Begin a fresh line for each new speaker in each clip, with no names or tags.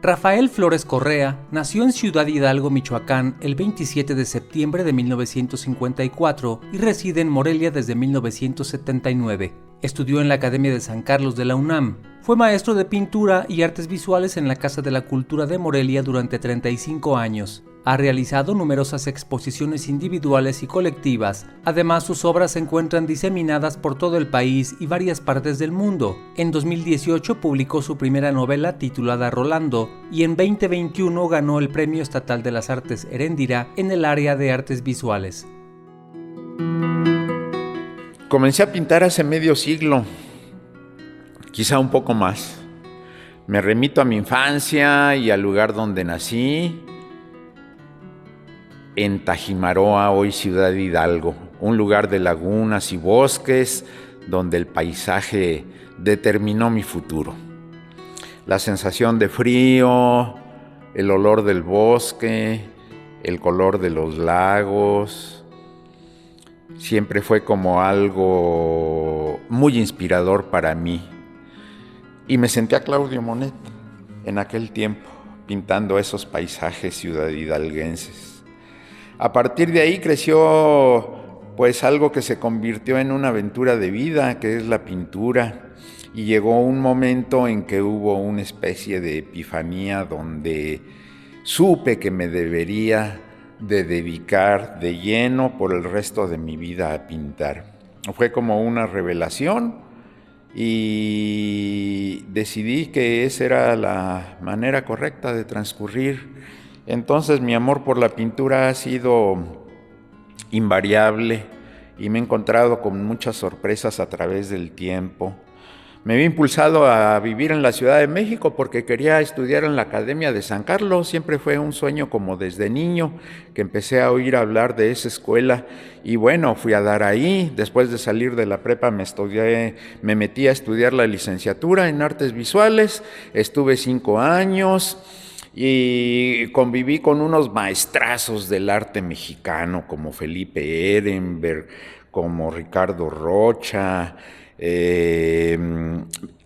Rafael Flores Correa nació en Ciudad Hidalgo, Michoacán, el 27 de septiembre de 1954 y reside en Morelia desde 1979. Estudió en la Academia de San Carlos de la UNAM. Fue maestro de pintura y artes visuales en la Casa de la Cultura de Morelia durante 35 años. Ha realizado numerosas exposiciones individuales y colectivas. Además, sus obras se encuentran diseminadas por todo el país y varias partes del mundo. En 2018 publicó su primera novela titulada Rolando y en 2021 ganó el Premio Estatal de las Artes Heréndira en el área de artes visuales.
Comencé a pintar hace medio siglo, quizá un poco más. Me remito a mi infancia y al lugar donde nací, en Tajimaroa, hoy Ciudad Hidalgo, un lugar de lagunas y bosques donde el paisaje determinó mi futuro. La sensación de frío, el olor del bosque, el color de los lagos, siempre fue como algo muy inspirador para mí. Y me sentí a Claudio Monet en aquel tiempo, pintando esos paisajes ciudadhidalguenses. A partir de ahí creció pues algo que se convirtió en una aventura de vida, que es la pintura. Y llegó un momento en que hubo una especie de epifanía donde supe que me debería de dedicar de lleno por el resto de mi vida a pintar. Fue como una revelación y decidí que esa era la manera correcta de transcurrir. Entonces mi amor por la pintura ha sido invariable y me he encontrado con muchas sorpresas a través del tiempo. Me había impulsado a vivir en la Ciudad de México porque quería estudiar en la Academia de San Carlos. Siempre fue un sueño como desde niño que empecé a oír hablar de esa escuela y bueno, fui a dar ahí. Después de salir de la prepa me metí a estudiar la licenciatura en artes visuales. Estuve 5 años y conviví con unos maestrazos del arte mexicano como Felipe Ehrenberg, como Ricardo Rocha,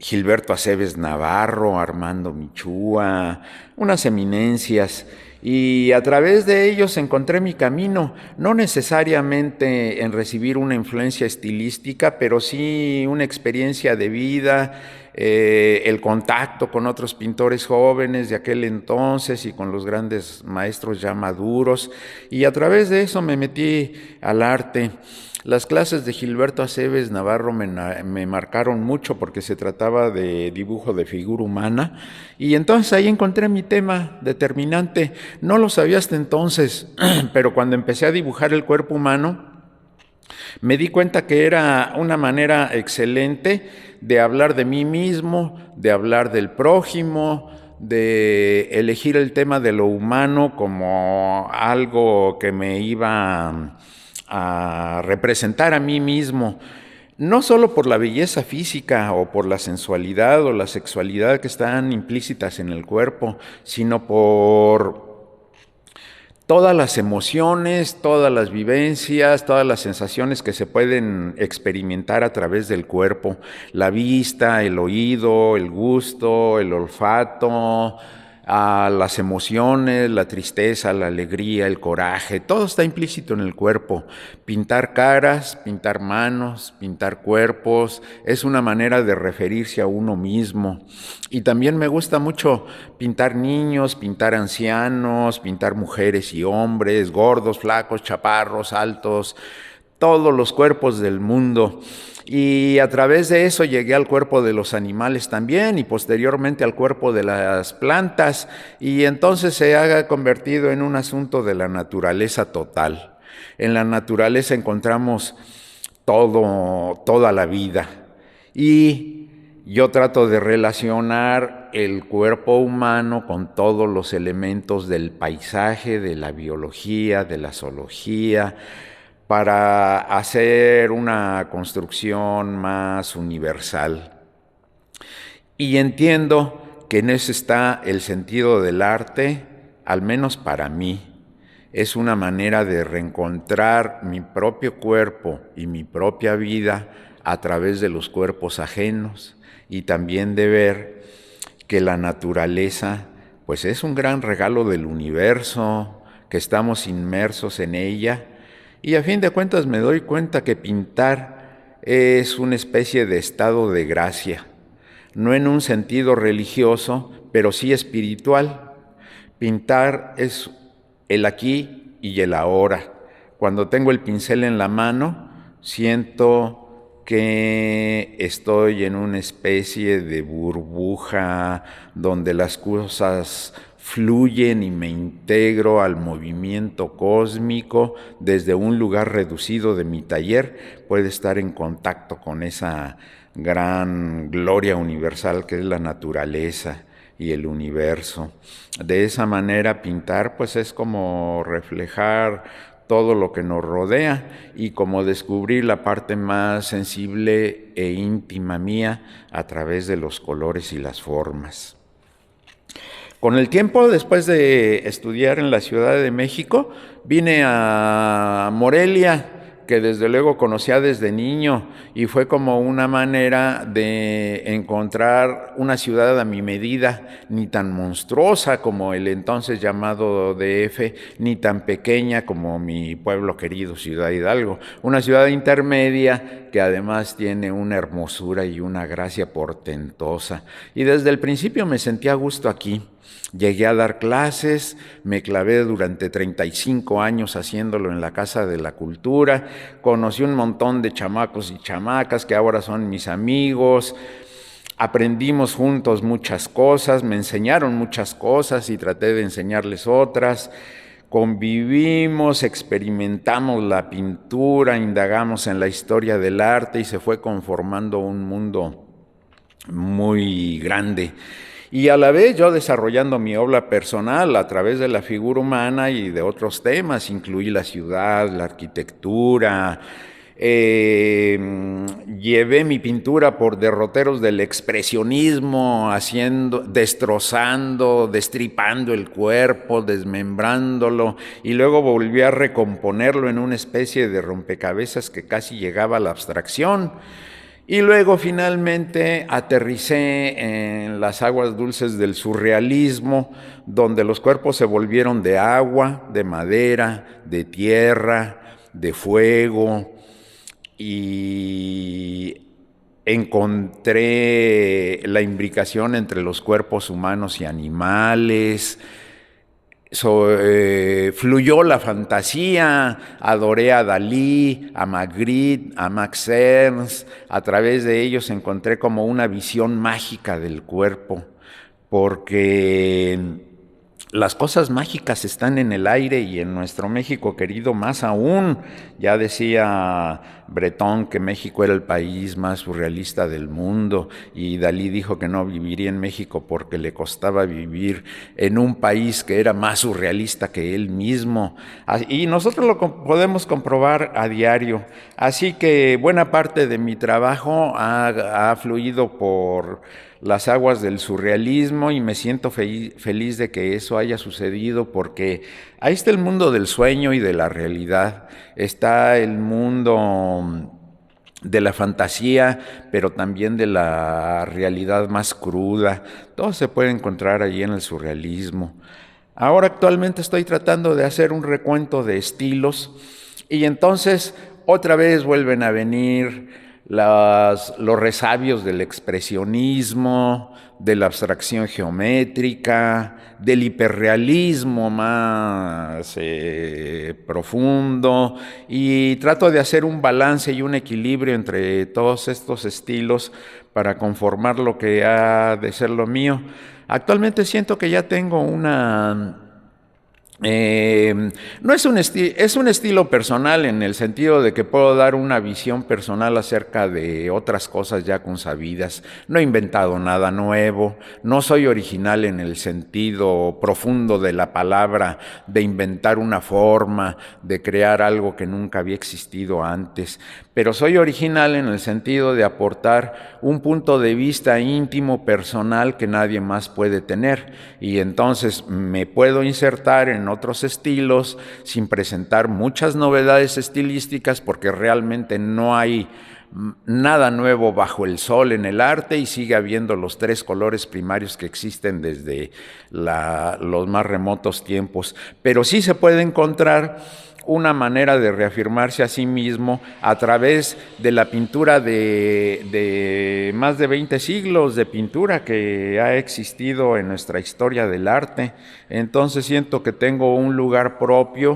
Gilberto Aceves Navarro, Armando Michúa, unas eminencias. Y a través de ellos encontré mi camino, no necesariamente en recibir una influencia estilística, pero sí una experiencia de vida, el contacto con otros pintores jóvenes de aquel entonces y con los grandes maestros ya maduros. Y a través de eso me metí al arte. Las clases de Gilberto Aceves Navarro me marcaron mucho porque se trataba de dibujo de figura humana y entonces ahí encontré mi tema determinante. No lo sabía hasta entonces, pero cuando empecé a dibujar el cuerpo humano, me di cuenta que era una manera excelente de hablar de mí mismo, de hablar del prójimo, de elegir el tema de lo humano como algo que me iba a representar a mí mismo, no solo por la belleza física o por la sensualidad o la sexualidad que están implícitas en el cuerpo, sino por todas las emociones, todas las vivencias, todas las sensaciones que se pueden experimentar a través del cuerpo, la vista, el oído, el gusto, el olfato, a las emociones, la tristeza, la alegría, el coraje, todo está implícito en el cuerpo. Pintar caras, pintar manos, pintar cuerpos, es una manera de referirse a uno mismo. Y también me gusta mucho pintar niños, pintar ancianos, pintar mujeres y hombres, gordos, flacos, chaparros, altos, todos los cuerpos del mundo. Y a través de eso llegué al cuerpo de los animales también y posteriormente al cuerpo de las plantas, y entonces se ha convertido en un asunto de la naturaleza total. En la naturaleza encontramos todo, toda la vida, y yo trato de relacionar el cuerpo humano con todos los elementos del paisaje, de la biología, de la zoología, para hacer una construcción más universal. Y entiendo que en eso está el sentido del arte, al menos para mí. Es una manera de reencontrar mi propio cuerpo y mi propia vida a través de los cuerpos ajenos, y también de ver que la naturaleza pues es un gran regalo del universo, que estamos inmersos en ella. Y a fin de cuentas me doy cuenta que pintar es una especie de estado de gracia, no en un sentido religioso, pero sí espiritual. Pintar es el aquí y el ahora. Cuando tengo el pincel en la mano, siento que estoy en una especie de burbuja donde las cosas fluyen y me integro al movimiento cósmico desde un lugar reducido de mi taller. Puedo estar en contacto con esa gran gloria universal que es la naturaleza y el universo. De esa manera pintar pues es como reflejar todo lo que nos rodea y como descubrir la parte más sensible e íntima mía a través de los colores y las formas. Con el tiempo, después de estudiar en la Ciudad de México, vine a Morelia, que desde luego conocía desde niño, y fue como una manera de encontrar una ciudad a mi medida, ni tan monstruosa como el entonces llamado DF, ni tan pequeña como mi pueblo querido, Ciudad Hidalgo. Una ciudad intermedia que además tiene una hermosura y una gracia portentosa. Y desde el principio me sentí a gusto aquí. Llegué a dar clases, me clavé durante 35 años haciéndolo en la Casa de la Cultura, conocí un montón de chamacos y chamacas que ahora son mis amigos, aprendimos juntos muchas cosas, me enseñaron muchas cosas y traté de enseñarles otras, convivimos, experimentamos la pintura, indagamos en la historia del arte y se fue conformando un mundo muy grande. Y a la vez yo desarrollando mi obra personal a través de la figura humana y de otros temas, incluí la ciudad, la arquitectura, llevé mi pintura por derroteros del expresionismo, destrozando, destripando el cuerpo, desmembrándolo, y luego volví a recomponerlo en una especie de rompecabezas que casi llegaba a la abstracción. Y luego finalmente aterricé en las aguas dulces del surrealismo, donde los cuerpos se volvieron de agua, de madera, de tierra, de fuego, y encontré la imbricación entre los cuerpos humanos y animales. Fluyó la fantasía, adoré a Dalí, a Magritte, a Max Ernst. A través de ellos encontré como una visión mágica del cuerpo, porque las cosas mágicas están en el aire y en nuestro México querido más aún. Ya decía Breton que México era el país más surrealista del mundo, y Dalí dijo que no viviría en México porque le costaba vivir en un país que era más surrealista que él mismo. Y nosotros lo podemos comprobar a diario. Así que buena parte de mi trabajo ha fluido por las aguas del surrealismo, y me siento feliz de que eso haya sucedido, porque ahí está el mundo del sueño y de la realidad, está el mundo de la fantasía, pero también de la realidad más cruda. Todo se puede encontrar allí en el surrealismo. Ahora actualmente estoy tratando de hacer un recuento de estilos, y entonces otra vez vuelven a venir los resabios del expresionismo, de la abstracción geométrica, del hiperrealismo más profundo, y trato de hacer un balance y un equilibrio entre todos estos estilos para conformar lo que ha de ser lo mío. Actualmente siento que ya tengo una... no es es un estilo personal en el sentido de que puedo dar una visión personal acerca de otras cosas ya consabidas. No he inventado nada nuevo, no soy original en el sentido profundo de la palabra, de inventar una forma, de crear algo que nunca había existido antes, pero soy original en el sentido de aportar un punto de vista íntimo, personal, que nadie más puede tener, y entonces me puedo insertar en otros estilos sin presentar muchas novedades estilísticas, porque realmente no hay nada nuevo bajo el sol en el arte, y sigue habiendo los tres colores primarios que existen desde los más remotos tiempos. Pero sí se puede encontrar una manera de reafirmarse a sí mismo a través de la pintura de más de 20 siglos de pintura que ha existido en nuestra historia del arte. Entonces siento que tengo un lugar propio,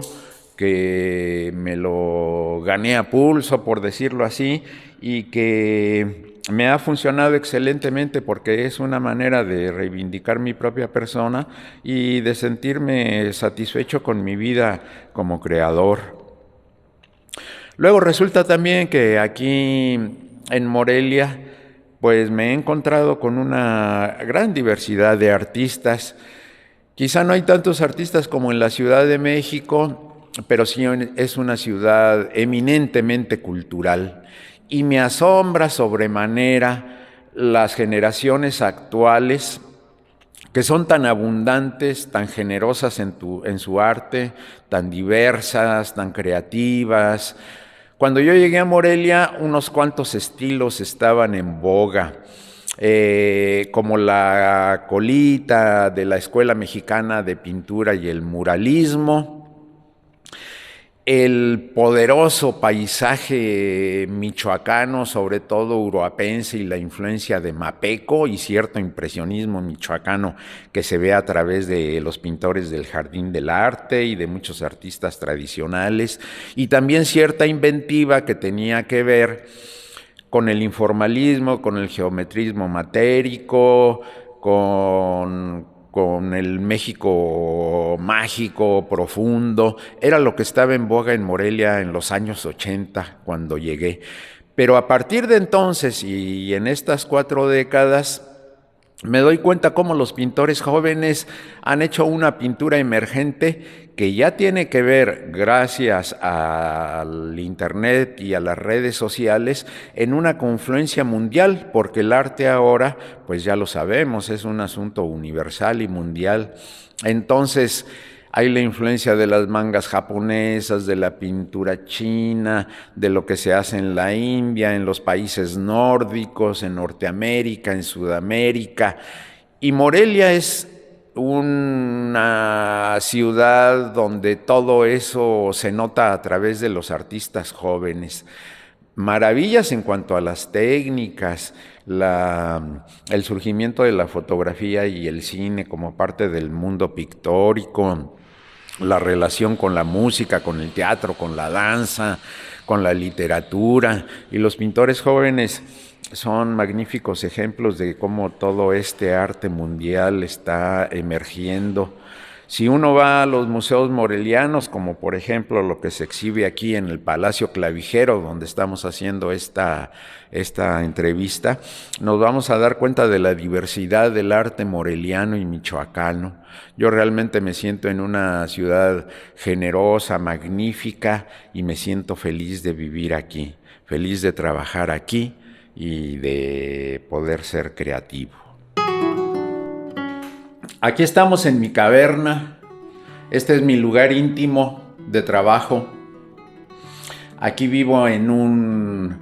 que me lo gané a pulso, por decirlo así, y que me ha funcionado excelentemente, porque es una manera de reivindicar mi propia persona y de sentirme satisfecho con mi vida como creador. Luego resulta también que aquí en Morelia, pues me he encontrado con una gran diversidad de artistas. Quizá no hay tantos artistas como en la Ciudad de México, pero sí es una ciudad eminentemente cultural, y me asombra sobremanera las generaciones actuales, que son tan abundantes, tan generosas en su arte, tan diversas, tan creativas. Cuando yo llegué a Morelia, unos cuantos estilos estaban en boga, como la colita de la Escuela Mexicana de Pintura y el muralismo, el poderoso paisaje michoacano, sobre todo uruapense, y la influencia de Mapeco y cierto impresionismo michoacano que se ve a través de los pintores del Jardín del Arte y de muchos artistas tradicionales, y también cierta inventiva que tenía que ver con el informalismo, con el geometrismo matérico, con el México mágico, profundo. Era lo que estaba en boga en Morelia en los años 80 cuando llegué. Pero a partir de entonces y en estas 4 décadas, me doy cuenta cómo los pintores jóvenes han hecho una pintura emergente que ya tiene que ver, gracias al internet y a las redes sociales, en una confluencia mundial, porque el arte ahora, pues ya lo sabemos, es un asunto universal y mundial. Entonces, hay la influencia de las mangas japonesas, de la pintura china, de lo que se hace en la India, en los países nórdicos, en Norteamérica, en Sudamérica. Y Morelia es una ciudad donde todo eso se nota a través de los artistas jóvenes. Maravillas en cuanto a las técnicas, el surgimiento de la fotografía y el cine como parte del mundo pictórico, la relación con la música, con el teatro, con la danza, con la literatura, y los pintores jóvenes son magníficos ejemplos de cómo todo este arte mundial está emergiendo. Si uno va a los museos morelianos, como por ejemplo lo que se exhibe aquí en el Palacio Clavijero, donde estamos haciendo esta entrevista, nos vamos a dar cuenta de la diversidad del arte moreliano y michoacano. Yo realmente me siento en una ciudad generosa, magnífica, y me siento feliz de vivir aquí, feliz de trabajar aquí y de poder ser creativo. Aquí estamos en mi caverna. Este es mi lugar íntimo de trabajo. Aquí vivo en un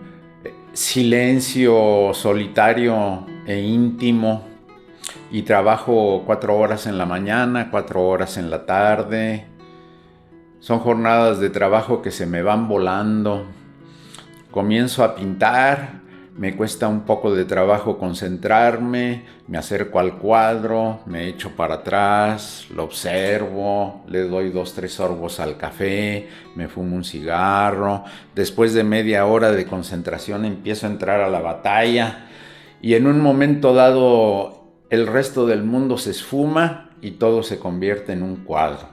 silencio solitario e íntimo, y trabajo 4 horas en la mañana, 4 horas en la tarde. Son jornadas de trabajo que se me van volando, comienzo a pintar, me cuesta un poco de trabajo concentrarme, me acerco al cuadro, me echo para atrás, lo observo, le doy 2-3 sorbos al café, me fumo un cigarro. Después de media hora de concentración empiezo a entrar a la batalla y en un momento dado el resto del mundo se esfuma y todo se convierte en un cuadro,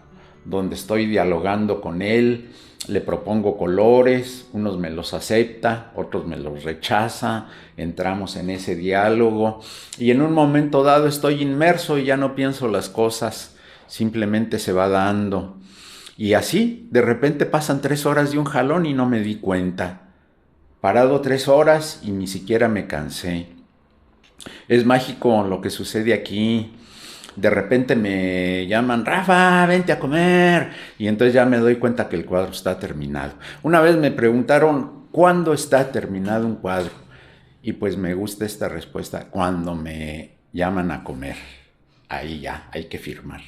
donde estoy dialogando con él. Le propongo colores, unos me los acepta, otros me los rechaza, entramos en ese diálogo y en un momento dado estoy inmerso y ya no pienso las cosas, simplemente se va dando. Y así, de repente pasan 3 horas de un jalón y no me di cuenta. Parado 3 horas y ni siquiera me cansé. Es mágico lo que sucede aquí. De repente me llaman, Rafa, vente a comer. Y entonces ya me doy cuenta que el cuadro está terminado. Una vez me preguntaron, ¿cuándo está terminado un cuadro? Y pues me gusta esta respuesta, cuando me llaman a comer. Ahí ya, hay que firmar.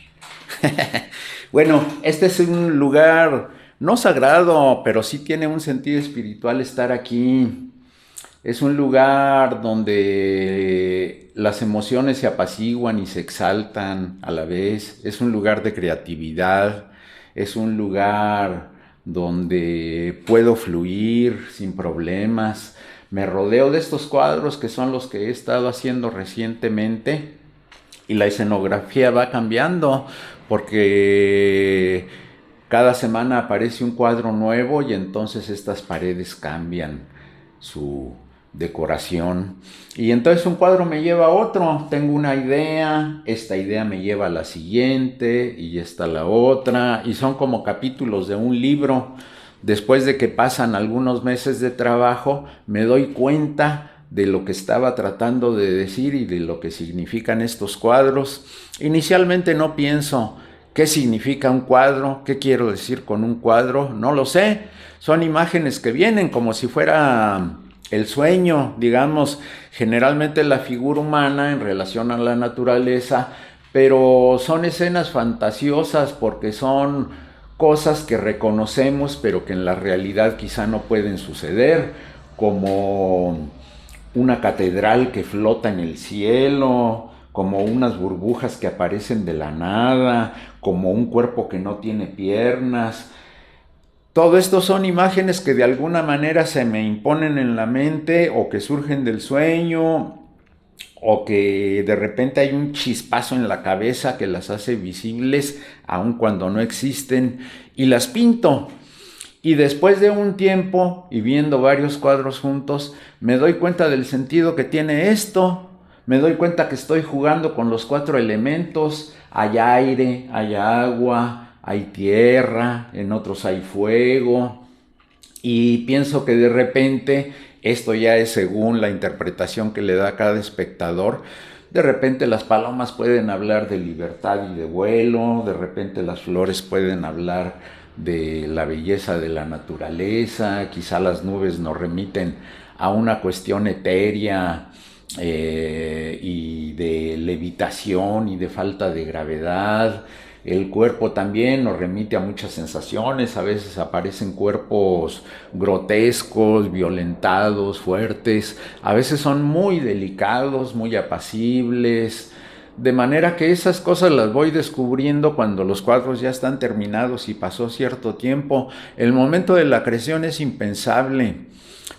Bueno, este es un lugar no sagrado, pero sí tiene un sentido espiritual estar aquí. Es un lugar donde las emociones se apaciguan y se exaltan a la vez. Es un lugar de creatividad. Es un lugar donde puedo fluir sin problemas. Me rodeo de estos cuadros que son los que he estado haciendo recientemente. Y la escenografía va cambiando porque cada semana aparece un cuadro nuevo y entonces estas paredes cambian su decoración. Y entonces un cuadro me lleva a otro. Tengo una idea, esta idea me lleva a la siguiente y esta la otra. Y son como capítulos de un libro. Después de que pasan algunos meses de trabajo, me doy cuenta de lo que estaba tratando de decir y de lo que significan estos cuadros. Inicialmente no pienso qué significa un cuadro, qué quiero decir con un cuadro, no lo sé. Son imágenes que vienen como si fuera el sueño, digamos, generalmente la figura humana en relación a la naturaleza, pero son escenas fantasiosas porque son cosas que reconocemos pero que en la realidad quizá no pueden suceder, como una catedral que flota en el cielo, como unas burbujas que aparecen de la nada, como un cuerpo que no tiene piernas. Todo esto son imágenes que de alguna manera se me imponen en la mente o que surgen del sueño o que de repente hay un chispazo en la cabeza que las hace visibles aun cuando no existen y las pinto. Y después de un tiempo y viendo varios cuadros juntos, me doy cuenta del sentido que tiene esto. Me doy cuenta que estoy jugando con los 4 elementos. Hay aire, hay agua, hay tierra, en otros hay fuego. Y pienso que de repente, esto ya es según la interpretación que le da cada espectador, de repente las palomas pueden hablar de libertad y de vuelo, de repente las flores pueden hablar de la belleza de la naturaleza, quizá las nubes nos remiten a una cuestión etérea y de levitación y de falta de gravedad. El cuerpo también nos remite a muchas sensaciones, a veces aparecen cuerpos grotescos, violentados, fuertes, a veces son muy delicados, muy apacibles, de manera que esas cosas las voy descubriendo cuando los cuadros ya están terminados y pasó cierto tiempo. El momento de la creación es impensable.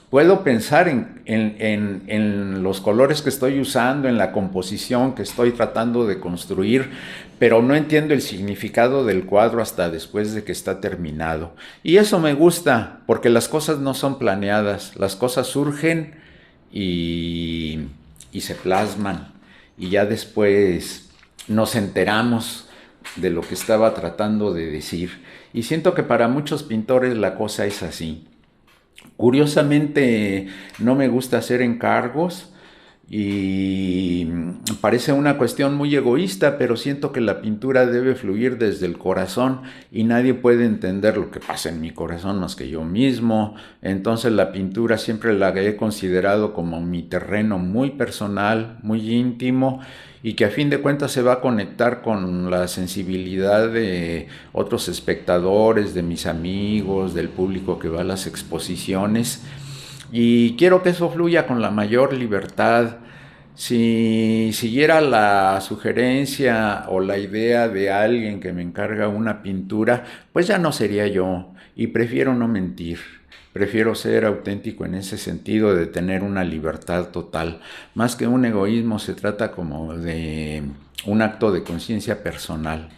Puedo pensar en los colores que estoy usando, en la composición que estoy tratando de construir, pero no entiendo el significado del cuadro hasta después de que está terminado. Y eso me gusta, porque las cosas no son planeadas, las cosas surgen y se plasman. Y ya después nos enteramos de lo que estaba tratando de decir. Y siento que para muchos pintores la cosa es así. Curiosamente no me gusta hacer encargos y parece una cuestión muy egoísta, pero siento que la pintura debe fluir desde el corazón y nadie puede entender lo que pasa en mi corazón más que yo mismo. Entonces la pintura siempre la he considerado como mi terreno muy personal, muy íntimo, y que a fin de cuentas se va a conectar con la sensibilidad de otros espectadores, de mis amigos, del público que va a las exposiciones. y quiero que eso fluya con la mayor libertad. Si siguiera la sugerencia o la idea de alguien que me encarga una pintura, pues ya no sería yo y prefiero no mentir. Prefiero ser auténtico en ese sentido de tener una libertad total. Más que un egoísmo, se trata como de un acto de conciencia personal.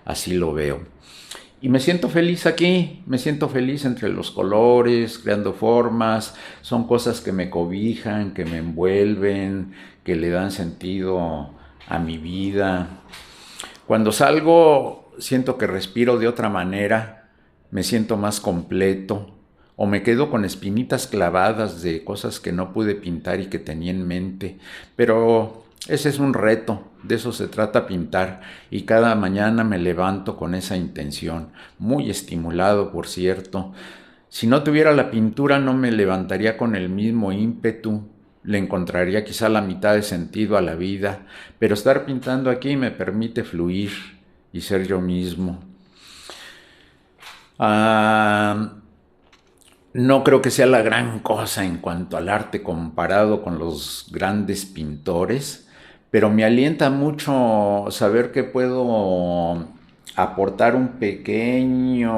Así lo veo. Y me siento feliz aquí, me siento feliz entre los colores, creando formas. Son cosas que me cobijan, que me envuelven, que le dan sentido a mi vida. Cuando salgo, siento que respiro de otra manera, me siento más completo, o me quedo con espinitas clavadas de cosas que no pude pintar y que tenía en mente. Pero ese es un reto, de eso se trata pintar, y cada mañana me levanto con esa intención, muy estimulado, por cierto. Si no tuviera la pintura no me levantaría con el mismo ímpetu, le encontraría quizá la mitad de sentido a la vida, pero estar pintando aquí me permite fluir y ser yo mismo. No creo que sea la gran cosa en cuanto al arte comparado con los grandes pintores, pero me alienta mucho saber que puedo aportar un pequeño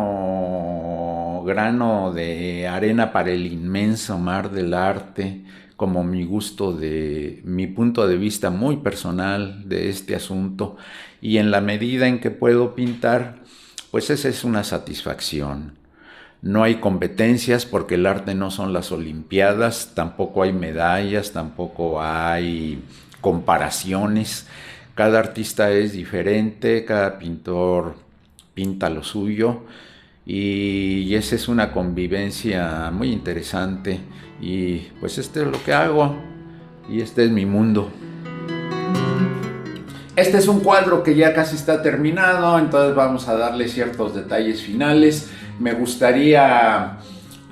grano de arena para el inmenso mar del arte, como mi punto de vista muy personal de este asunto, y en la medida en que puedo pintar, pues esa es una satisfacción. No hay competencias porque el arte no son las Olimpiadas, tampoco hay medallas, tampoco hay comparaciones. Cada artista es diferente, cada pintor pinta lo suyo, y esa es una convivencia muy interesante, y pues este es lo que hago y este es mi mundo. Este es un cuadro que ya casi está terminado, entonces vamos a darle ciertos detalles finales. Me gustaría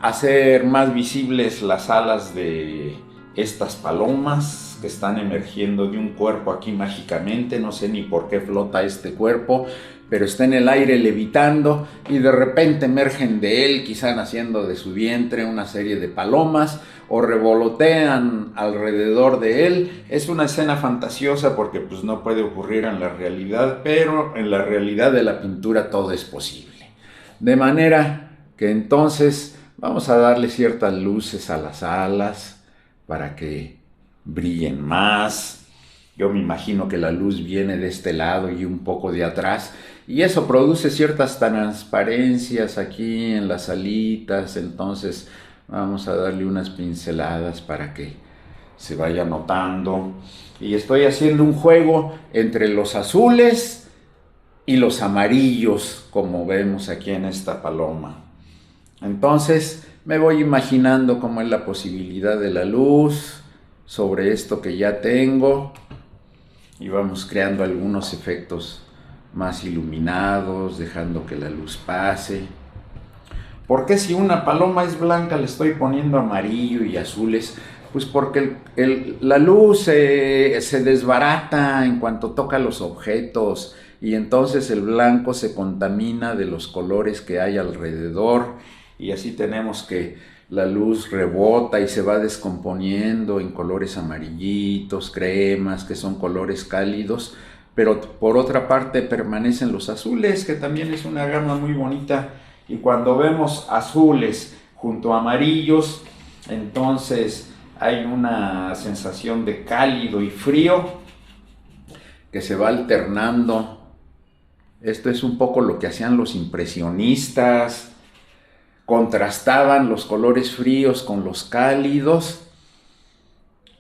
hacer más visibles las alas de estas palomas que están emergiendo de un cuerpo aquí mágicamente. No sé ni por qué flota este cuerpo, pero está en el aire levitando y de repente emergen de él, quizá naciendo de su vientre, una serie de palomas o revolotean alrededor de él. Es una escena fantasiosa porque pues no puede ocurrir en la realidad, pero en la realidad de la pintura todo es posible. De manera que entonces vamos a darle ciertas luces a las alas para que brillen más. Yo me imagino que la luz viene de este lado y un poco de atrás, y eso produce ciertas transparencias aquí en las alitas. Entonces vamos a darle unas pinceladas para que se vaya notando. Y estoy haciendo un juego entre los azules y los amarillos, como vemos aquí en esta paloma. Entonces me voy imaginando cómo es la posibilidad de la luz sobre esto que ya tengo, y vamos creando algunos efectos más iluminados, dejando que la luz pase. ¿Por qué si una paloma es blanca le estoy poniendo amarillo y azules? Pues porque la luz se desbarata en cuanto toca los objetos, y entonces el blanco se contamina de los colores que hay alrededor, y así tenemos que la luz rebota y se va descomponiendo en colores amarillitos, cremas, que son colores cálidos, pero por otra parte permanecen los azules, que también es una gama muy bonita. Y cuando vemos azules junto a amarillos, entonces hay una sensación de cálido y frío que se va alternando. Esto es un poco lo que hacían los impresionistas. Contrastaban los colores fríos con los cálidos.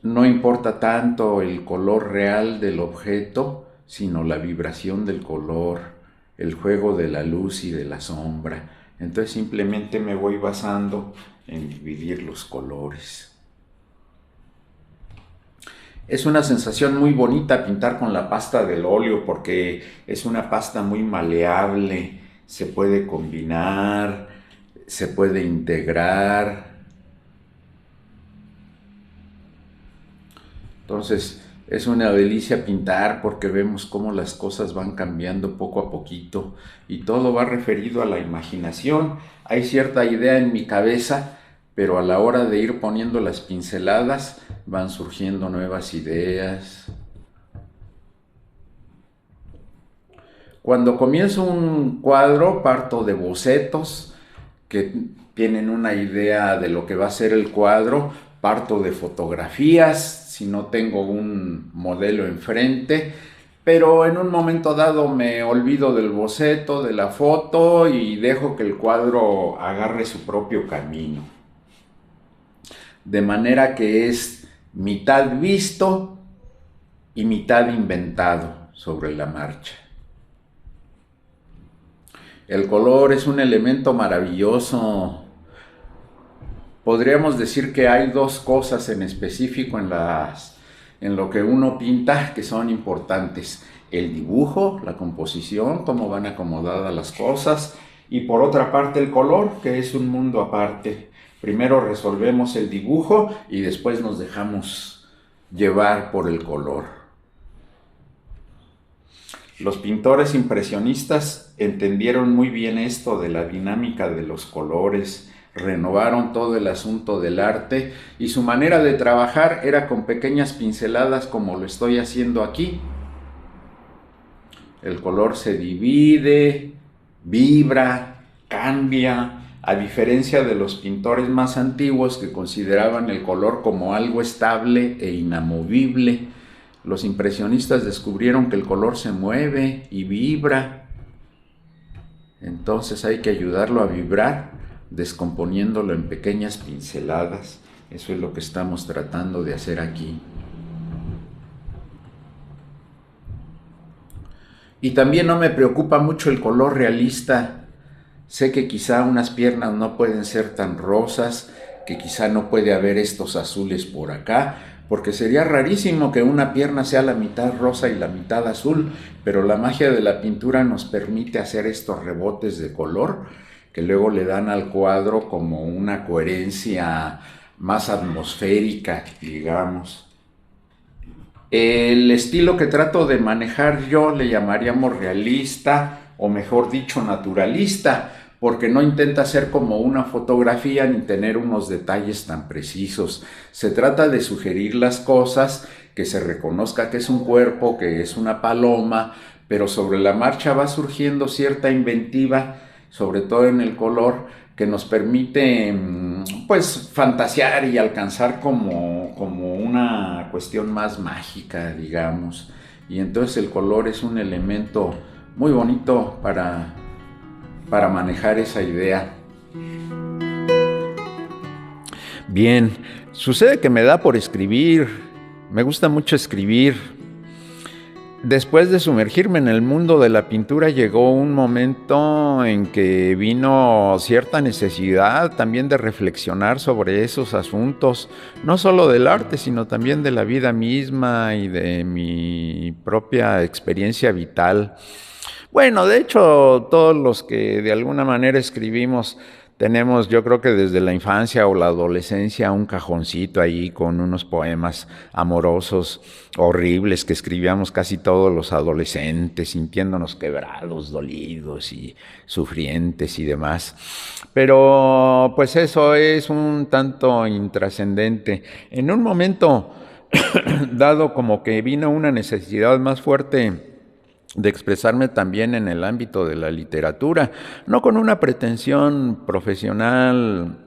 No importa tanto el color real del objeto, sino la vibración del color, el juego de la luz y de la sombra. Entonces simplemente me voy basando en dividir los colores. Es una sensación muy bonita pintar con la pasta del óleo, porque es una pasta muy maleable, se puede combinar, se puede integrar. Entonces es una delicia pintar porque vemos cómo las cosas van cambiando poco a poquito, y todo va referido a la imaginación. Hay cierta idea en mi cabeza, pero a la hora de ir poniendo las pinceladas van surgiendo nuevas ideas. Cuando comienzo un cuadro, parto de bocetos que tienen una idea de lo que va a ser el cuadro, parto de fotografías, si no tengo un modelo enfrente, pero en un momento dado me olvido del boceto, de la foto y dejo que el cuadro agarre su propio camino. De manera que es mitad visto y mitad inventado sobre la marcha. El color es un elemento maravilloso. Podríamos decir que hay dos cosas en específico en lo que uno pinta que son importantes. El dibujo, la composición, cómo van acomodadas las cosas, y por otra parte el color, que es un mundo aparte. Primero resolvemos el dibujo y después nos dejamos llevar por el color. Los pintores impresionistas entendieron muy bien esto de la dinámica de los colores, renovaron todo el asunto del arte y su manera de trabajar era con pequeñas pinceladas como lo estoy haciendo aquí. El color se divide, vibra, cambia, a diferencia de los pintores más antiguos que consideraban el color como algo estable e inamovible. Los impresionistas descubrieron que el color se mueve y vibra. Entonces hay que ayudarlo a vibrar, descomponiéndolo en pequeñas pinceladas. Eso es lo que estamos tratando de hacer aquí. Y también no me preocupa mucho el color realista. Sé que quizá unas piernas no pueden ser tan rosas, que quizá no puede haber estos azules por acá, porque sería rarísimo que una pierna sea la mitad rosa y la mitad azul, pero la magia de la pintura nos permite hacer estos rebotes de color que luego le dan al cuadro como una coherencia más atmosférica, digamos. El estilo que trato de manejar yo le llamaríamos realista, o mejor dicho, naturalista, porque no intenta ser como una fotografía ni tener unos detalles tan precisos. Se trata de sugerir las cosas, que se reconozca que es un cuerpo, que es una paloma, pero sobre la marcha va surgiendo cierta inventiva, sobre todo en el color, que nos permite pues fantasear y alcanzar como una cuestión más mágica, digamos. Y entonces el color es un elemento muy bonito para manejar esa idea. Bien, sucede que me da por escribir, me gusta mucho escribir. Después de sumergirme en el mundo de la pintura llegó un momento en que vino cierta necesidad también de reflexionar sobre esos asuntos, no solo del arte, sino también de la vida misma y de mi propia experiencia vital. Bueno, de hecho, todos los que de alguna manera escribimos tenemos, yo creo que desde la infancia o la adolescencia, un cajoncito ahí con unos poemas amorosos horribles que escribíamos casi todos los adolescentes, sintiéndonos quebrados, dolidos y sufrientes y demás. Pero pues eso es un tanto intrascendente. En un momento dado como que vino una necesidad más fuerte de expresarme también en el ámbito de la literatura, no con una pretensión profesional,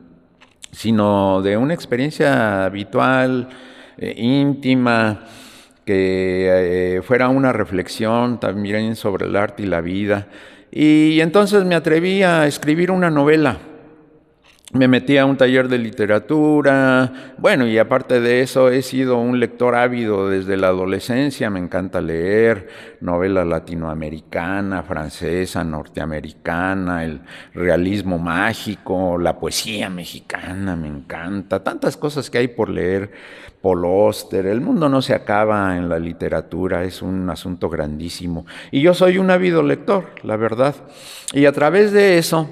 sino de una experiencia habitual, íntima, que fuera una reflexión también sobre el arte y la vida. Y entonces me atreví a escribir una novela. Me metí a un taller de literatura, bueno, y aparte de eso he sido un lector ávido desde la adolescencia, me encanta leer novela latinoamericana, francesa, norteamericana, el realismo mágico, la poesía mexicana, me encanta, tantas cosas que hay por leer, Paul Auster, el mundo no se acaba en la literatura, es un asunto grandísimo, y yo soy un ávido lector, la verdad, y a través de eso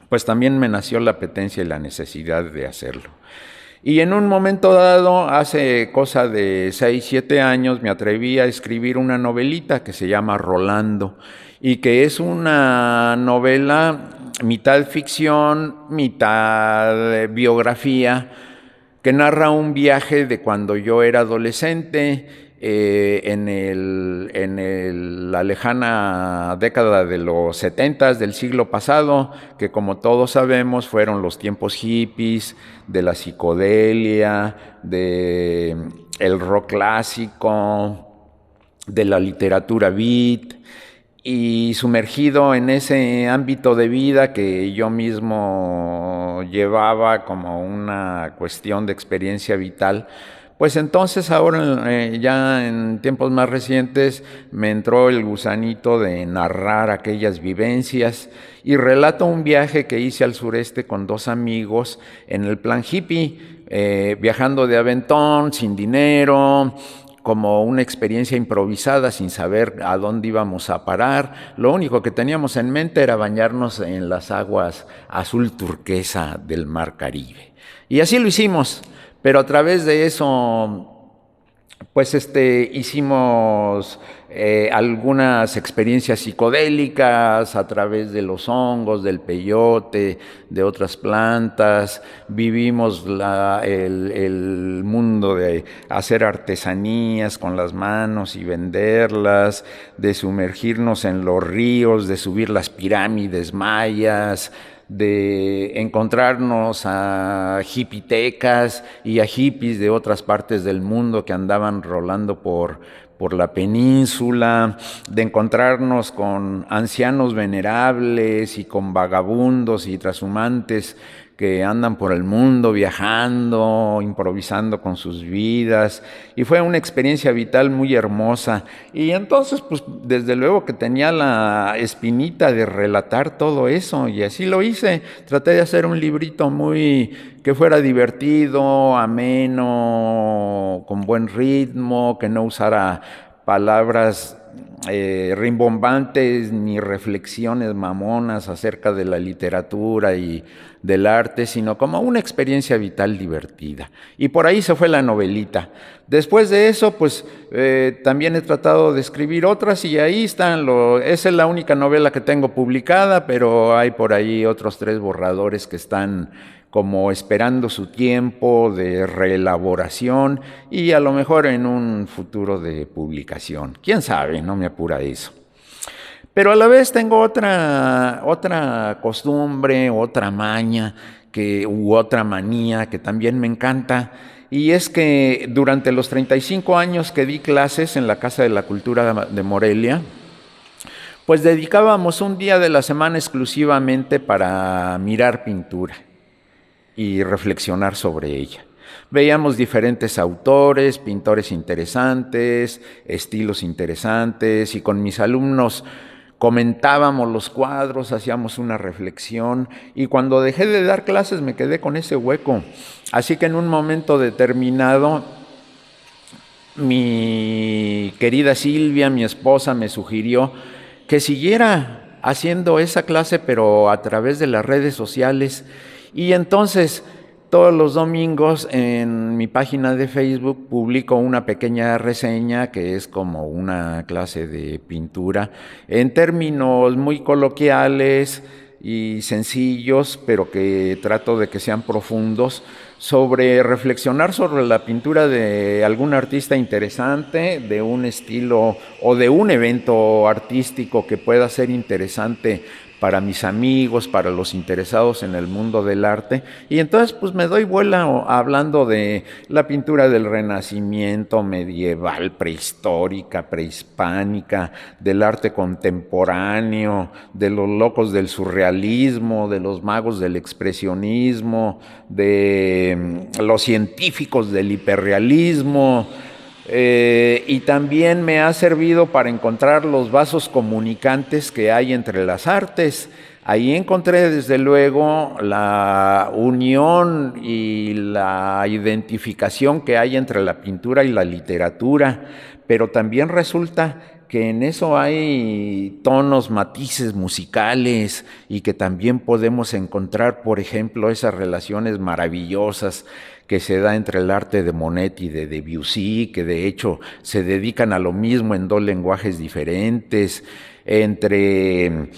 pues también me nació la apetencia y la necesidad de hacerlo. Y en un momento dado, hace cosa de 6, 7 años, me atreví a escribir una novelita que se llama Rolando, y que es una novela mitad ficción, mitad biografía, que narra un viaje de cuando yo era adolescente, la lejana década de los 70 del siglo pasado, que como todos sabemos fueron los tiempos hippies, de la psicodelia, de el rock clásico, de la literatura beat, y sumergido en ese ámbito de vida que yo mismo llevaba como una cuestión de experiencia vital. Pues entonces ahora, ya en tiempos más recientes, me entró el gusanito de narrar aquellas vivencias y relato un viaje que hice al sureste con 2 amigos en el plan hippie, viajando de aventón, sin dinero, como una experiencia improvisada sin saber a dónde íbamos a parar. Lo único que teníamos en mente era bañarnos en las aguas azul turquesa del Mar Caribe. Y así lo hicimos. Pero a través de eso, pues hicimos algunas experiencias psicodélicas a través de los hongos, del peyote, de otras plantas. Vivimos el mundo de hacer artesanías con las manos y venderlas, de sumergirnos en los ríos, de subir las pirámides mayas, de encontrarnos a hippitecas y a hippies de otras partes del mundo que andaban rolando por la península, de encontrarnos con ancianos venerables y con vagabundos y trashumantes que andan por el mundo viajando, improvisando con sus vidas, y fue una experiencia vital muy hermosa. Y entonces, pues desde luego que tenía la espinita de relatar todo eso, y así lo hice. Traté de hacer un librito que fuera divertido, ameno, con buen ritmo, que no usara palabras rimbombantes ni reflexiones mamonas acerca de la literatura y del arte, sino como una experiencia vital divertida. Y por ahí se fue la novelita. Después de eso, pues también he tratado de escribir otras, y ahí están. Esa es la única novela que tengo publicada, pero hay por ahí otros 3 borradores que están como esperando su tiempo de reelaboración y a lo mejor en un futuro de publicación. ¿Quién sabe? No me apura eso. Pero a la vez tengo otra costumbre, otra maña u otra manía que también me encanta, y es que durante los 35 años que di clases en la Casa de la Cultura de Morelia, pues dedicábamos un día de la semana exclusivamente para mirar pintura y reflexionar sobre ella. Veíamos diferentes autores, pintores interesantes, estilos interesantes, y con mis alumnos comentábamos los cuadros, hacíamos una reflexión, y cuando dejé de dar clases me quedé con ese hueco. Así que en un momento determinado, mi querida Silvia, mi esposa, me sugirió que siguiera haciendo esa clase, pero a través de las redes sociales. Y entonces, todos los domingos en mi página de Facebook publico una pequeña reseña que es como una clase de pintura en términos muy coloquiales y sencillos, pero que trato de que sean profundos, sobre reflexionar sobre la pintura de algún artista interesante, de un estilo o de un evento artístico que pueda ser interesante para mis amigos, para los interesados en el mundo del arte. Y entonces pues me doy vuela hablando de la pintura del Renacimiento, medieval, prehistórica, prehispánica, del arte contemporáneo, de los locos del surrealismo, de los magos del expresionismo, de los científicos del hiperrealismo. Y también me ha servido para encontrar los vasos comunicantes que hay entre las artes. Ahí encontré desde luego la unión y la identificación que hay entre la pintura y la literatura, pero también resulta que en eso hay tonos, matices musicales y que también podemos encontrar, por ejemplo, esas relaciones maravillosas que se da entre el arte de Monet y de Debussy, que de hecho se dedican a lo mismo en dos lenguajes diferentes, entre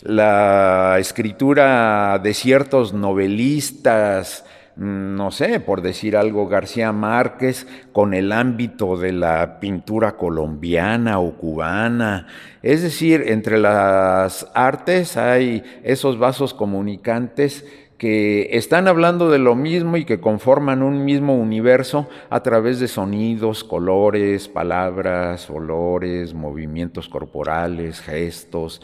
la escritura de ciertos novelistas, no sé, por decir algo, García Márquez, con el ámbito de la pintura colombiana o cubana. Es decir, entre las artes hay esos vasos comunicantes que están hablando de lo mismo y que conforman un mismo universo a través de sonidos, colores, palabras, olores, movimientos corporales, gestos.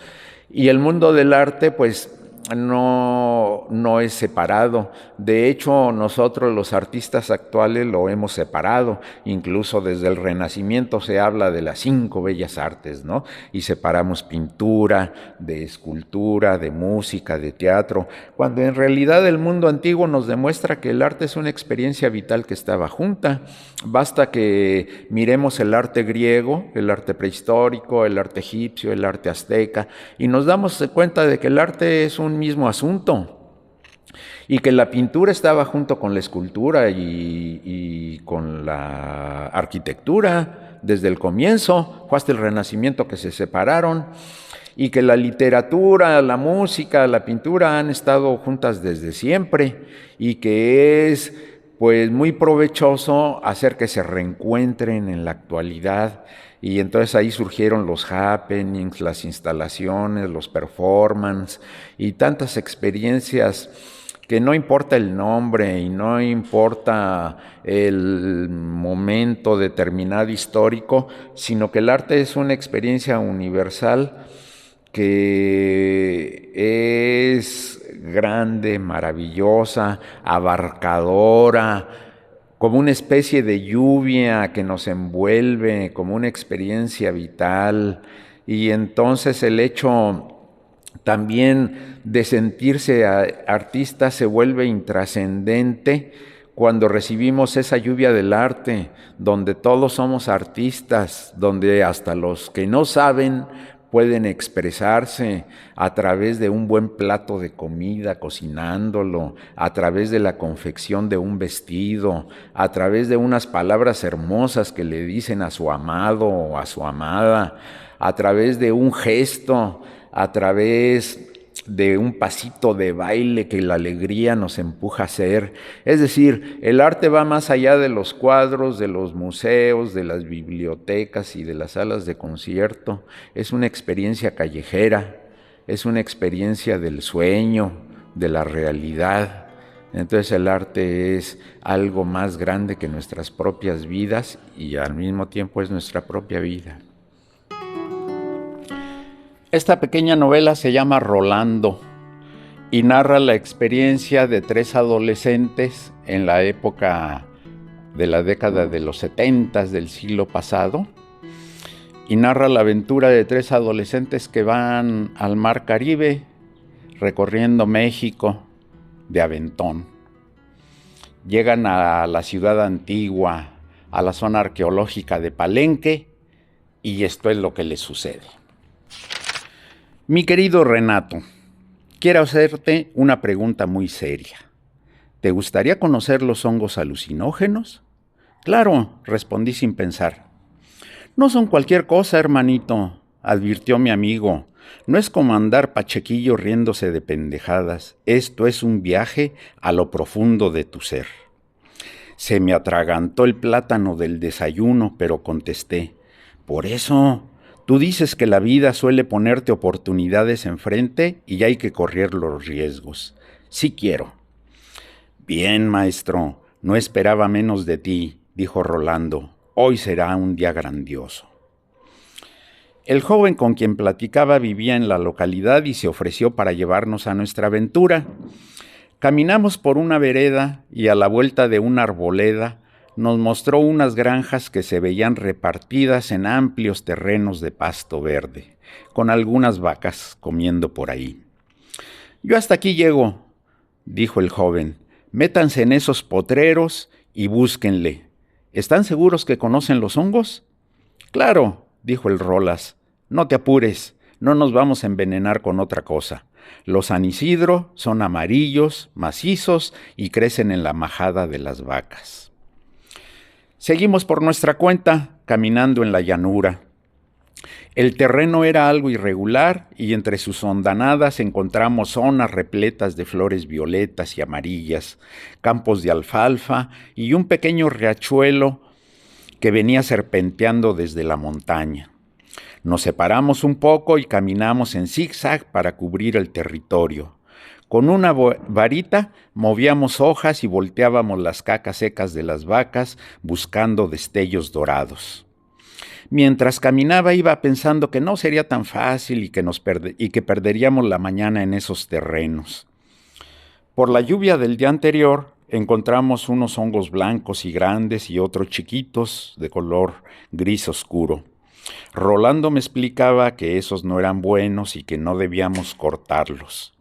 Y el mundo del arte, pues, no es separado. De hecho, nosotros los artistas actuales lo hemos separado. Incluso desde el Renacimiento se habla de las 5 bellas artes, ¿no? Y separamos pintura, de escultura, de música, de teatro, cuando en realidad el mundo antiguo nos demuestra que el arte es una experiencia vital que estaba junta. Basta que miremos el arte griego, el arte prehistórico, el arte egipcio, el arte azteca, y nos damos cuenta de que el arte es un mismo asunto y que la pintura estaba junto con la escultura y con la arquitectura desde el comienzo. Fue hasta el Renacimiento que se separaron, y que la literatura, la música, la pintura han estado juntas desde siempre, y que es pues muy provechoso hacer que se reencuentren en la actualidad. Y entonces ahí surgieron los happenings, las instalaciones, los performances y tantas experiencias que no importa el nombre y no importa el momento determinado histórico, sino que el arte es una experiencia universal que es grande, maravillosa, abarcadora, como una especie de lluvia que nos envuelve, como una experiencia vital. Y entonces el hecho también de sentirse artista se vuelve intrascendente cuando recibimos esa lluvia del arte, donde todos somos artistas, donde hasta los que no saben pueden expresarse a través de un buen plato de comida, cocinándolo, a través de la confección de un vestido, a través de unas palabras hermosas que le dicen a su amado o a su amada, a través de un gesto, a través de un pasito de baile que la alegría nos empuja a hacer. Es decir, el arte va más allá de los cuadros, de los museos, de las bibliotecas y de las salas de concierto. Es una experiencia callejera, es una experiencia del sueño, de la realidad. Entonces el arte es algo más grande que nuestras propias vidas y al mismo tiempo es nuestra propia vida. Esta pequeña novela se llama Rolando y narra la experiencia de 3 adolescentes en la época de la década de los 70 del siglo pasado, y narra la aventura de 3 adolescentes que van al Mar Caribe recorriendo México de aventón. Llegan a la ciudad antigua, a la zona arqueológica de Palenque, y esto es lo que les sucede. Mi querido Renato, quiero hacerte una pregunta muy seria. ¿Te gustaría conocer los hongos alucinógenos? Claro, respondí sin pensar. No son cualquier cosa, hermanito, advirtió mi amigo. No es como andar pachequillo riéndose de pendejadas. Esto es un viaje a lo profundo de tu ser. Se me atragantó el plátano del desayuno, pero contesté. Por eso, tú dices que la vida suele ponerte oportunidades enfrente y hay que correr los riesgos. Sí quiero. Bien, maestro, no esperaba menos de ti, dijo Rolando. Hoy será un día grandioso. El joven con quien platicaba vivía en la localidad y se ofreció para llevarnos a nuestra aventura. Caminamos por una vereda y a la vuelta de una arboleda nos mostró unas granjas que se veían repartidas en amplios terrenos de pasto verde, con algunas vacas comiendo por ahí. Yo hasta aquí llego, dijo el joven. Métanse en esos potreros y búsquenle. ¿Están seguros que conocen los hongos? Claro, dijo el Rolas. no te apures, no nos vamos a envenenar con otra cosa. Los San Isidro son amarillos, macizos y crecen en la majada de las vacas. Seguimos por nuestra cuenta, caminando en la llanura. El terreno era algo irregular y entre sus hondanadas encontramos zonas repletas de flores violetas y amarillas, campos de alfalfa y un pequeño riachuelo que venía serpenteando desde la montaña. Nos separamos un poco y caminamos en zigzag para cubrir el territorio. Con una varita movíamos hojas y volteábamos las cacas secas de las vacas buscando destellos dorados. Mientras caminaba iba pensando que no sería tan fácil y que perderíamos la mañana en esos terrenos. Por la lluvia del día anterior encontramos unos hongos blancos y grandes y otros chiquitos de color gris oscuro. Rolando me explicaba que esos no eran buenos y que no debíamos cortarlos.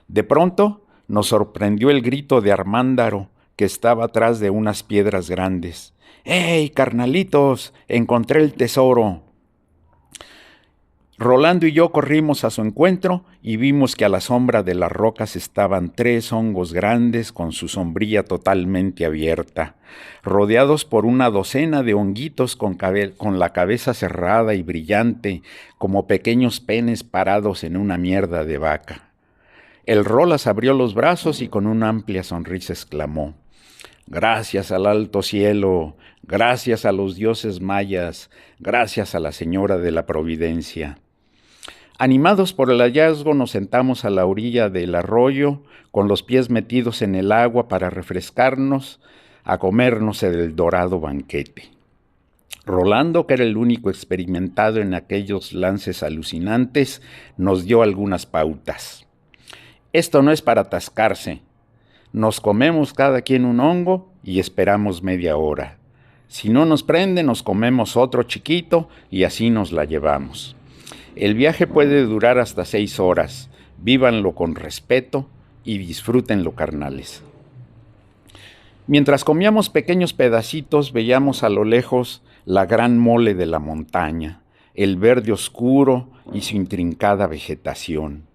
De pronto nos sorprendió el grito de Armándaro, que estaba atrás de unas piedras grandes. ¡Hey, carnalitos! ¡Encontré el tesoro! Rolando y yo corrimos a su encuentro y vimos que a la sombra de las rocas estaban 3 hongos grandes con su sombrilla totalmente abierta, rodeados por una docena de honguitos con la cabeza cerrada y brillante, como pequeños penes parados en una mierda de vaca. El Rolas abrió los brazos y con una amplia sonrisa exclamó: «Gracias al alto cielo, gracias a los dioses mayas, gracias a la Señora de la Providencia». Animados por el hallazgo, nos sentamos a la orilla del arroyo, con los pies metidos en el agua para refrescarnos, a comernos el dorado banquete. Rolando, que era el único experimentado en aquellos lances alucinantes, nos dio algunas pautas. Esto no es para atascarse. Nos comemos cada quien un hongo y esperamos media hora. Si no nos prende, nos comemos otro chiquito y así nos la llevamos. El viaje puede durar hasta 6 horas. Vívanlo con respeto y disfrútenlo, carnales. Mientras comíamos pequeños pedacitos, veíamos a lo lejos la gran mole de la montaña, el verde oscuro y su intrincada vegetación.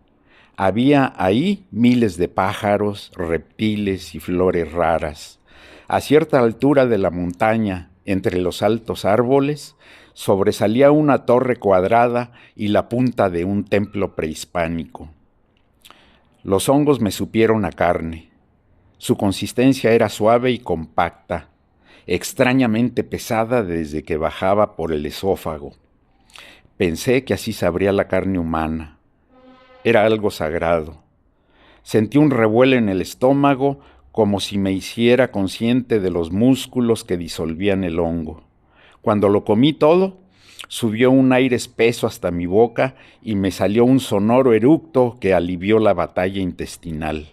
Había ahí miles de pájaros, reptiles y flores raras. A cierta altura de la montaña, entre los altos árboles, sobresalía una torre cuadrada y la punta de un templo prehispánico. Los hongos me supieron a carne. Su consistencia era suave y compacta, extrañamente pesada desde que bajaba por el esófago. Pensé que así sabría la carne humana. Era algo sagrado. Sentí un revuelo en el estómago, como si me hiciera consciente de los músculos que disolvían el hongo. Cuando lo comí todo, subió un aire espeso hasta mi boca y me salió un sonoro eructo que alivió la batalla intestinal.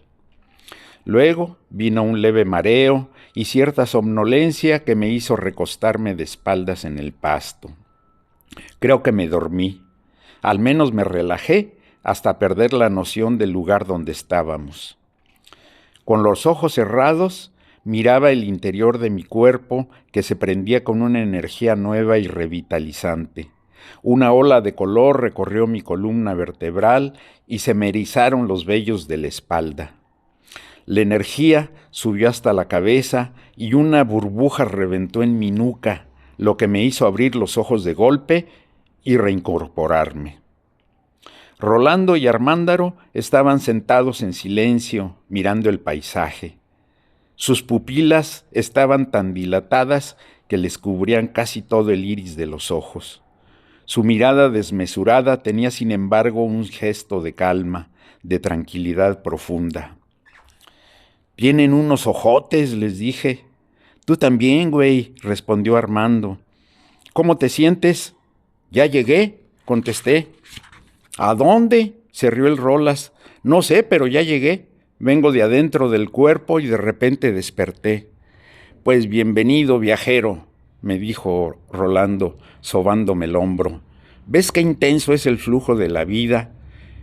Luego vino un leve mareo y cierta somnolencia que me hizo recostarme de espaldas en el pasto. Creo que me dormí. Al menos me relajé hasta perder la noción del lugar donde estábamos. Con los ojos cerrados, miraba el interior de mi cuerpo que se prendía con una energía nueva y revitalizante. Una ola de color recorrió mi columna vertebral y se me erizaron los vellos de la espalda. La energía subió hasta la cabeza y una burbuja reventó en mi nuca, lo que me hizo abrir los ojos de golpe y reincorporarme. Rolando y Armándaro estaban sentados en silencio, mirando el paisaje. Sus pupilas estaban tan dilatadas que les cubrían casi todo el iris de los ojos. Su mirada desmesurada tenía, sin embargo, un gesto de calma, de tranquilidad profunda. «Tienen unos ojotes», les dije. «Tú también, güey», respondió Armando. «¿Cómo te sientes?» «Ya llegué», contesté. «¿A dónde?», se rió el Rolas. «No sé, pero ya llegué. Vengo de adentro del cuerpo y de repente desperté». «Pues bienvenido, viajero», me dijo Rolando, sobándome el hombro. «¿Ves qué intenso es el flujo de la vida?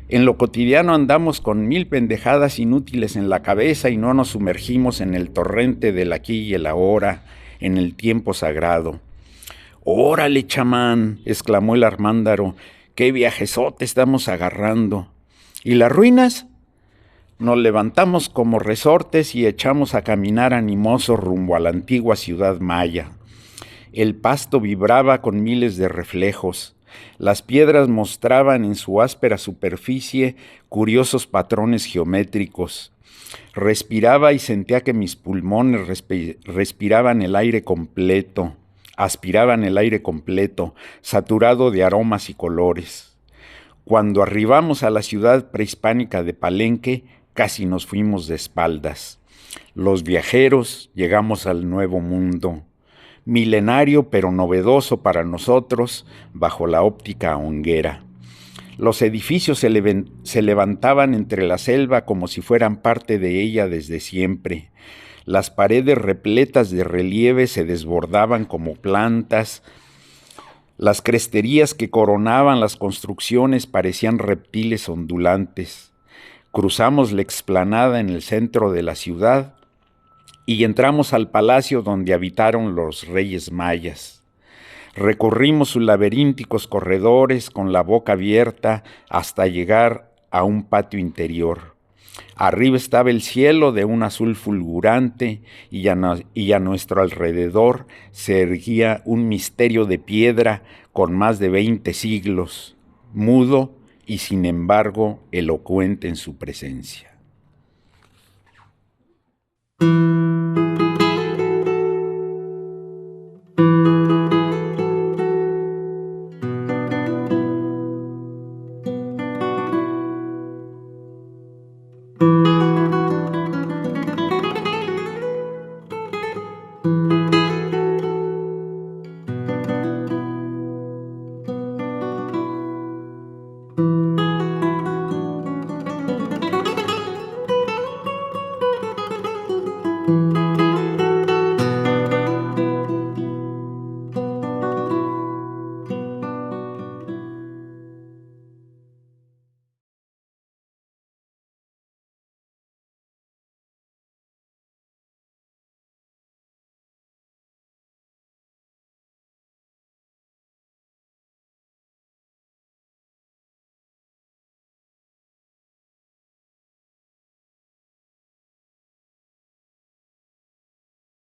En lo cotidiano andamos con 1000 pendejadas inútiles en la cabeza y no nos sumergimos en el torrente del aquí y el ahora, en el tiempo sagrado. «Órale, chamán», exclamó el armándaro, «qué viajezote estamos agarrando». ¿Y las ruinas? Nos levantamos como resortes y echamos a caminar animosos rumbo a la antigua ciudad maya. El pasto vibraba con miles de reflejos. Las piedras mostraban en su áspera superficie curiosos patrones geométricos. Respiraba y sentía que mis pulmones respiraban el aire completo, aspiraban el aire completo, saturado de aromas y colores. Cuando arribamos a la ciudad prehispánica de Palenque, casi nos fuimos de espaldas. Los viajeros llegamos al Nuevo Mundo, milenario pero novedoso para nosotros bajo la óptica honguera. Los edificios se levantaban entre la selva como si fueran parte de ella desde siempre. Las paredes repletas de relieve se desbordaban como plantas. Las cresterías que coronaban las construcciones parecían reptiles ondulantes. Cruzamos la explanada en el centro de la ciudad y entramos al palacio donde habitaron los reyes mayas. Recorrimos sus laberínticos corredores con la boca abierta hasta llegar a un patio interior. Arriba estaba el cielo de un azul fulgurante y a nuestro alrededor se erguía un misterio de piedra con más de 20 siglos, mudo y sin embargo elocuente en su presencia.